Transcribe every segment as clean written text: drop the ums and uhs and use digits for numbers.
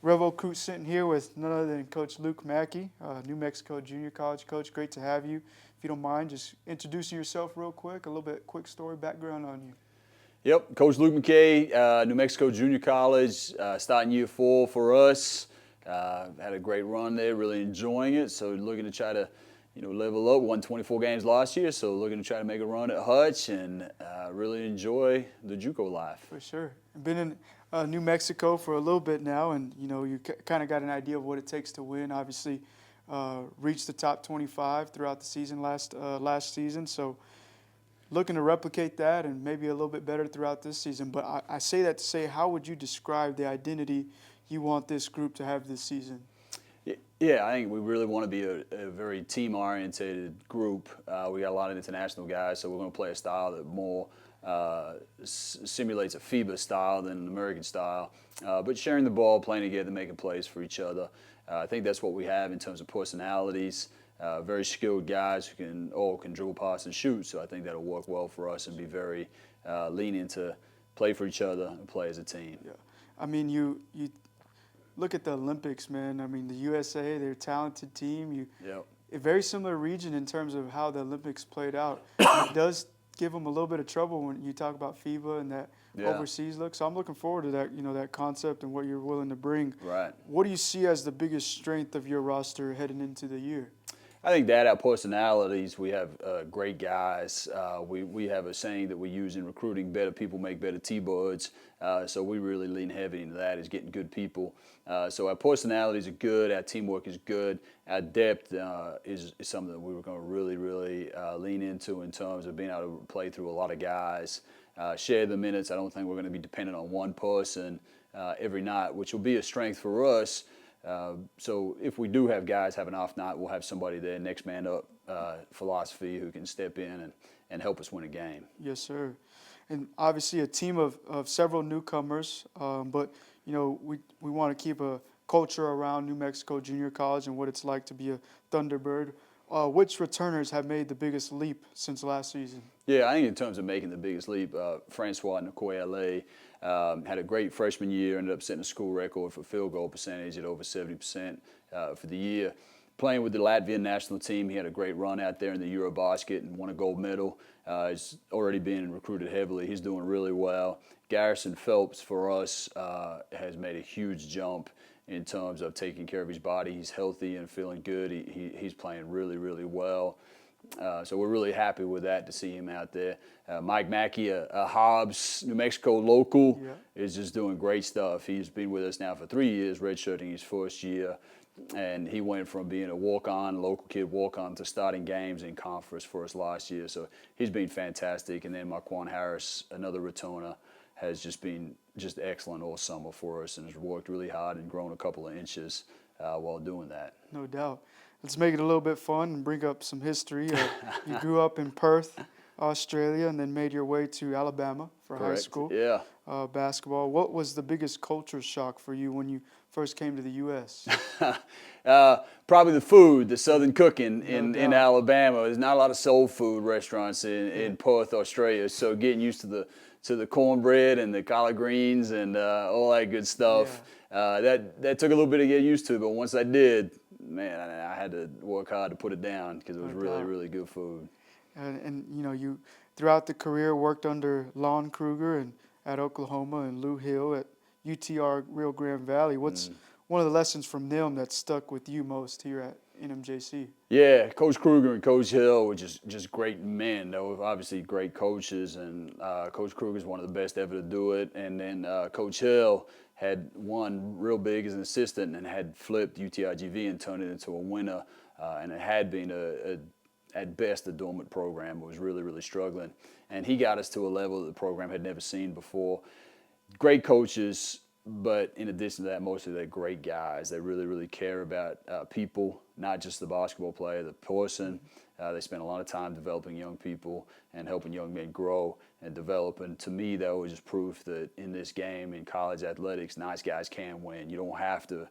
Revo Coot sitting here with none other than Coach Luke Mackay, New Mexico Junior College coach. Great to have you. If you don't mind, just introducing yourself real quick, a little bit quick story, background on you. Yep, Coach Luke Mackay, New Mexico Junior College, starting year 4 for us. Had a great run there, really enjoying it. So looking to try to, level up. Won 24 games last year, so looking to try to make a run at Hutch and really enjoy the JUCO life. For sure. I've been in New Mexico for a little bit now, and you kind of got an idea of what it takes to win. Obviously, reached the top 25 throughout the season last season. So looking to replicate that and maybe a little bit better throughout this season. But I say that to say, how would you describe the identity you want this group to have this season? Yeah, I think we really want to be a very team-oriented group. We got a lot of international guys, so we're going to play a style that more simulates a FIBA style than an American style. But sharing the ball, playing together, making plays for each other. I think that's what we have in terms of personalities. Very skilled guys who can dribble, pass, and shoot. So I think that'll work well for us and be very lenient to play for each other and play as a team. Yeah, I mean you look at the Olympics, man. I mean the USA, they're a talented team. Yep. A very similar region in terms of how the Olympics played out. It does give them a little bit of trouble when you talk about FIBA and that overseas look. So I'm looking forward to that, that concept and what you're willing to bring. Right. What do you see as the biggest strength of your roster heading into the year? I think that our personalities, we have great guys. We have a saying that we use in recruiting: better people make better T-birds. So we really lean heavy into that, is getting good people. So our personalities are good, our teamwork is good, our depth is something that we were going to really lean into in terms of being able to play through a lot of guys, share the minutes. I don't think we're going to be dependent on one person every night, which will be a strength for us. So if we do have guys have an off night, we'll have somebody there, next man up philosophy, who can step in and help us win a game. Yes, sir. And obviously a team of several newcomers, but we want to keep a culture around New Mexico Junior College and what it's like to be a Thunderbird. Which returners have made the biggest leap since last season? Yeah, I think in terms of making the biggest leap, Francois Nkoye had a great freshman year, ended up setting a school record for field goal percentage at over 70% for the year. Playing with the Latvian national team, he had a great run out there in the Eurobasket and won a gold medal. He's already been recruited heavily. He's doing really well. Garrison Phelps, for us, has made a huge jump in terms of taking care of his body. He's healthy and feeling good. He's playing really well. So we're really happy with that, to see him out there. Mike Mackay, a Hobbs, New Mexico local, is just doing great stuff. He's been with us now for 3 years, redshirting his first year. And he went from being a walk-on, local kid walk-on, to starting games in conference for us last year. So he's been fantastic. And then Marquand Harris, another returner, has just been excellent all summer for us and has worked really hard and grown a couple of inches while doing that. No doubt. Let's make it a little bit fun and bring up some history. You grew up in Perth, Australia, and then made your way to Alabama for Correct. high school. Yeah. Basketball. What was the biggest culture shock for you when you first came to the U.S.? Probably the food, the southern cooking in doubt. Alabama. There's not a lot of soul food restaurants in Perth, Australia. So getting used to the cornbread and the collard greens and all that good stuff, that took a little bit to get used to. But once I did, man, I had to work hard to put it down because it was really good food. And you throughout the career worked under Lon Kruger and at Oklahoma and Lou Hill at UTR Rio Grande Valley. What's one of the lessons from them that stuck with you most here at NMJC? Yeah, Coach Kruger and Coach Hill were just great men. They were obviously great coaches, and Coach Kruger is one of the best ever to do it. And then Coach Hill had won real big as an assistant and had flipped UTRGV and turned it into a winner. And it had been at best a dormant program. It was really struggling. And he got us to a level that the program had never seen before. Great coaches, but in addition to that, mostly they're great guys. They really care about people, not just the basketball player, the person. They spend a lot of time developing young people and helping young men grow and develop. And to me, that was just proof that in this game, in college athletics, nice guys can win. You don't have to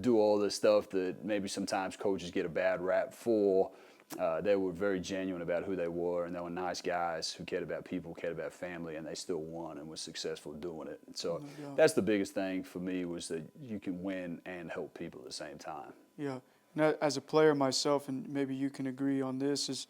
do all this stuff that maybe sometimes coaches get a bad rap for, They were very genuine about who they were, and they were nice guys who cared about people, cared about family, and they still won and were successful doing it. And so that's the biggest thing for me, was that you can win and help people at the same time. Yeah. And as a player myself, and maybe you can agree on this, is,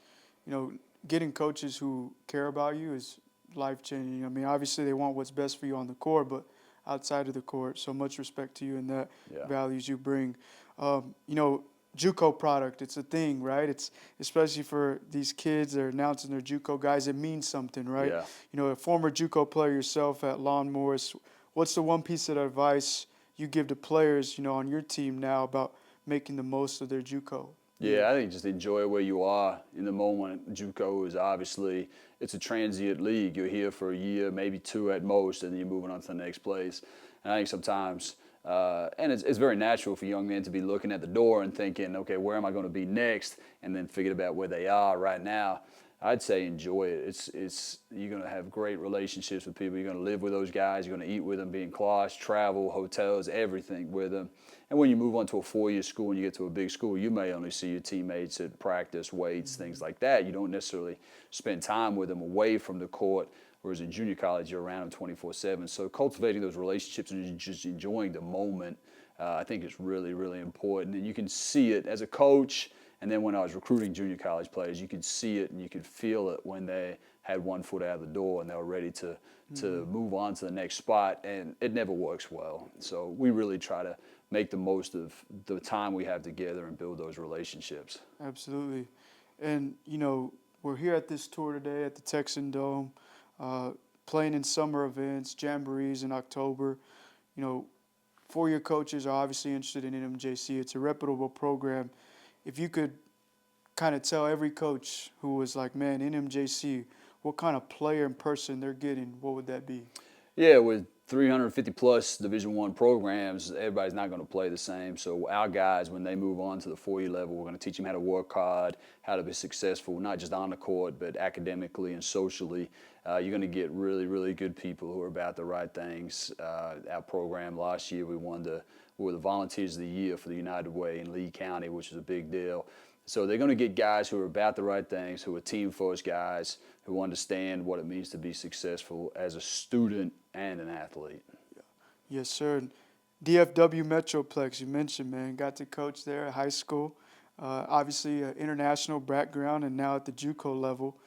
getting coaches who care about you is life-changing. I mean, obviously they want what's best for you on the court, but outside of the court, so much respect to you and that values you bring. JUCO product, it's a thing, right? It's especially for these kids that are announcing their JUCO guys, it means something, right? Yeah. A former JUCO player yourself at Lawn Morris, what's the one piece of advice you give to players, on your team now about making the most of their JUCO? Yeah, I think just enjoy where you are in the moment. JUCO is obviously, it's a transient league. You're here for a year, maybe two at most, and then you're moving on to the next place. And I think sometimes, and it's very natural for young men to be looking at the door and thinking, okay, where am I going to be next? And then figuring about where they are right now. I'd say enjoy it. You're going to have great relationships with people. You're going to live with those guys. You're going to eat with them, be in class, travel, hotels, everything with them. And when you move on to a four-year school and you get to a big school, you may only see your teammates at practice, weights, things like that. You don't necessarily spend time with them away from the court, whereas in junior college, you're around them 24/7. So cultivating those relationships and just enjoying the moment, I think is really, really important. And you can see it as a coach. And then when I was recruiting junior college players, you could see it and you could feel it when they had one foot out of the door and they were ready to move on to the next spot. And it never works well. So we really try to make the most of the time we have together and build those relationships. Absolutely. And, we're here at this tour today at the Texan Dome, playing in summer events, jamborees in October. Four-year coaches are obviously interested in NMJC. It's a reputable program. If you could kind of tell every coach who was like, man, NMJC, what kind of player and person they're getting, what would that be? Yeah, with 350 plus Division I programs, everybody's not going to play the same. So our guys, when they move on to the four-year level, we're going to teach them how to work hard, how to be successful, not just on the court, but academically and socially. You're going to get really, really good people who are about the right things. Our program last year, we were the Volunteers of the Year for the United Way in Lee County, which is a big deal. So they're going to get guys who are about the right things, who are team-first guys, who understand what it means to be successful as a student and an athlete. Yes, sir. DFW Metroplex, you mentioned, man, got to coach there at high school. Obviously, an international background, and now at the JUCO level.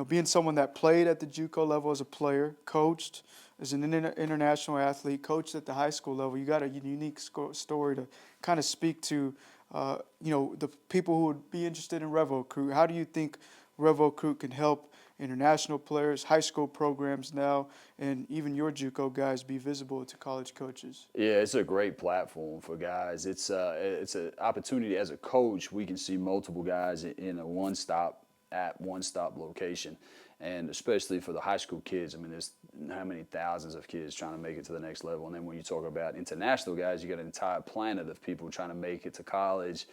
Being someone that played at the JUCO level as a player, coached as an international athlete, coached at the high school level, you got a unique story to kind of speak to, the people who would be interested in Revo Recruit. How do you think Revo Recruit can help international players, high school programs now, and even your JUCO guys be visible to college coaches? Yeah, it's a great platform for guys. It's an opportunity as a coach. We can see multiple guys in a one-stop location, and especially for the high school kids. I mean, there's how many thousands of kids trying to make it to the next level, and then when you talk about international guys, you got an entire planet of people trying to make it to college,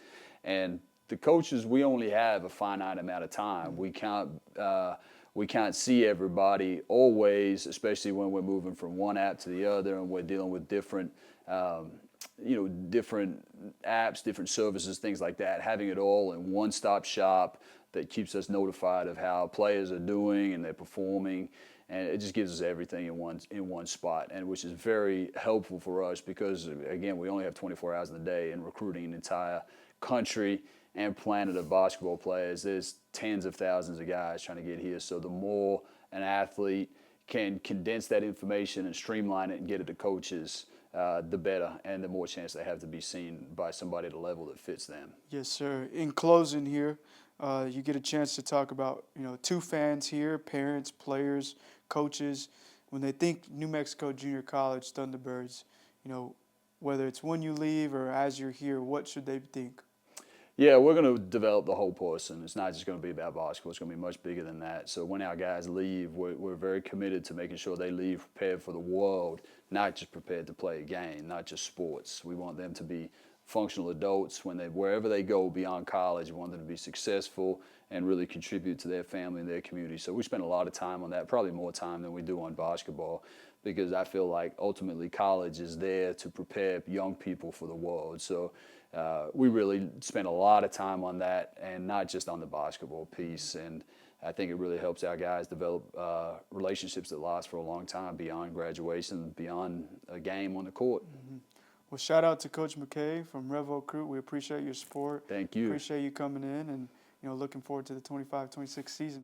and the coaches, we only have a finite amount of time. We can't see everybody always, especially when we're moving from one app to the other and we're dealing with different different apps, different services, things like that. Having it all in one-stop shop that keeps us notified of how players are doing and they're performing, and it just gives us everything in one spot, and which is very helpful for us because, again, we only have 24 hours in the day, and recruiting an entire country and planet of basketball players. There's tens of thousands of guys trying to get here. So the more an athlete can condense that information and streamline it and get it to coaches, the better, and the more chance they have to be seen by somebody at a level that fits them. Yes, sir. In closing here, you get a chance to talk about, two fans here, parents, players, coaches. When they think New Mexico Junior College Thunderbirds, whether it's when you leave or as you're here, what should they think? Yeah, we're going to develop the whole person. It's not just going to be about basketball. It's going to be much bigger than that. So when our guys leave, we're very committed to making sure they leave prepared for the world, not just prepared to play a game, not just sports. We want them to be functional adults wherever they go beyond college. We want them to be successful and really contribute to their family and their community. So we spend a lot of time on that, probably more time than we do on basketball, because I feel like ultimately college is there to prepare young people for the world. So we really spent a lot of time on that, and not just on the basketball piece. And I think it really helps our guys develop relationships that last for a long time beyond graduation, beyond a game on the court. Well, shout out to Coach Mackay from Rev Recruit. We appreciate your support. Thank you. Appreciate you coming in, and looking forward to the 25-26 season.